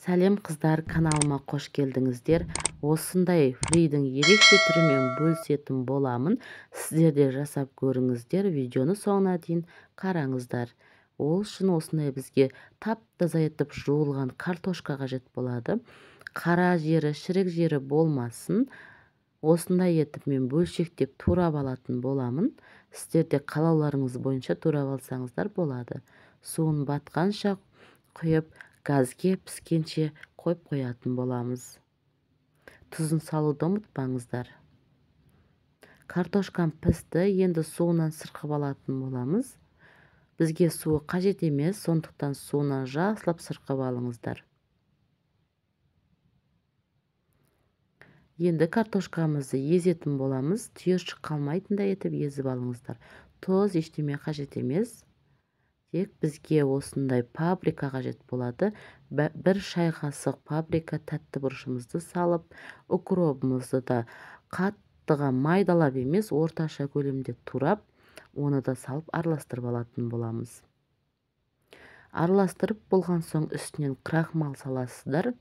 Сәлем қыздар, каналыма қош келдіңіздер. Осындай фридің ерекше түрімен бөлісетін боламын. Сіздер де жасап көріңіздер. Видеоны соңына дейін қараңыздар. Ол үшін осындай бізге тап-таза етіп жуылған картошка қажет болады. Қара жері, шірік жері болмасын. Осындай етіп мен бөлшектеп турап алатын боламын. Сіздер де қалауларыңыз бойынша турап алсаңыздар болады. Суын батқанша құйып, газге піскенше қойып қоятын боламыз. Тұзын салуды ұмытпаңыздар. Картошкам пісті, енді суынан сырқып алатын боламыз. Бізге суы қажет емес, сондықтан суынан жақсылап сырқып алыңыздар. Енді картошкамызды езетін боламыз. Түйіршік қалмайтындай етіп езіп алыңыздар. Тұз ештеме қажет емес. Тек бізге осындай паприка қажет болады. Бір шай қасық паприка тәтті бұрышымызды салып, укропымызды да қаттыға майдалап емес, орташа көлемде турап, оны да салып араластырып алатын боламыз. Араластырып болған соң үстінен крахмал саласыздар.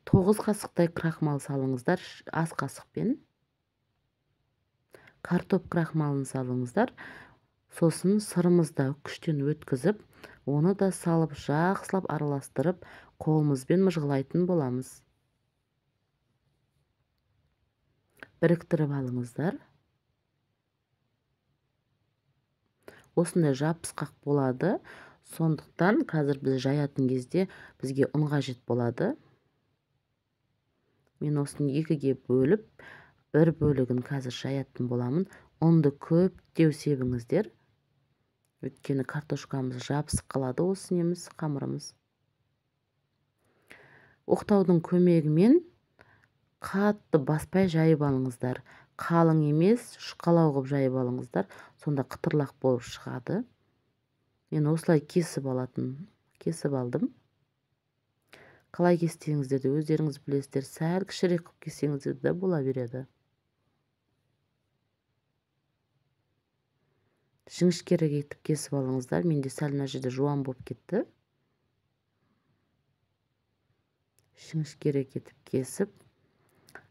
9 қасықтай крахмал салыңыздар, ас қасықпен. Картоп крахмалын салыңыздар. Сосын сырымызды күштен өткізіп, оны да салып жақсылап араластырып, қолымызбен мыжғылайтын боламыз. Біріктіріп алыңыздар. Осындай жабысқақ болады. Сондықтан қазір біз жаятын кезде бізге ұн қажет болады. Мен осыны екіге бөліп, бір бөлігін қазір жаятын боламын. Ұнды көптеу себіңіздер. Өйткені картошкамыз жабысып қалады, осы неміз қамырымыз. Оқтаудың көмегімен қатты баспай жайып алыңыздар. Қалың емес, шұқалау қылып жайып алыңыздар. Сонда қытырлақ болып шығады. Мен осылай кесіп алдым. Қалай кестеңіздер де өздеріңіз білесіздер. Сәл кішірек қылып кесеңіздер де бола береді. Жіңішкерек етіп кесіп алыңыздар. Менде сәл мына жерде жуан болып кетті. Жіңішкерек етіп кесіп,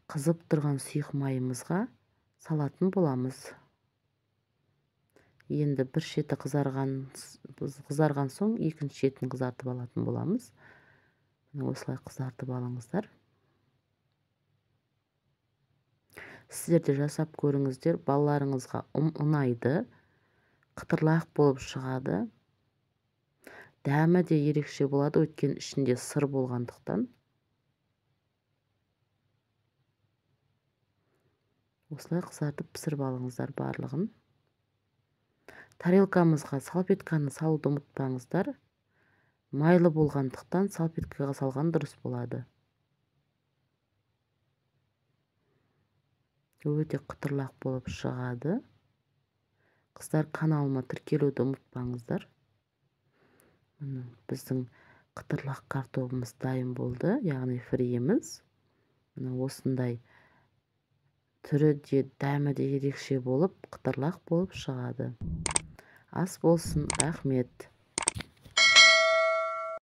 қызып тұрған сұйық майымызға салатын боламыз. Енді бір шеті қызарған соң екінші шетін қызартып алатын боламыз. Осылай қызартып алыңыздар. Сіздер де жасап көріңіздер. Балаларыңызға ұнайды. Қытырлақ болып шығады. Дәмі де ерекше болады, өйткені ішінде сыр болғандықтан. Осылай қызартып пісіріп алыңыздар барлығын. Тарелкамызға салфетканы салуды ұмытпаңыздар. Майлы болғандықтан салфеткаға салған дұрыс болады. Өте қытырлақ болып шығады. Қыздар, каналыма тіркелуді ұмытпаңыздар. Біздің қытырлақ картопымыз дайын болды, яғни фриіміз. Осындай түрі де, дәмі де ерекше болып, қытырлақ болып шығады. Ас болсын, рахмет.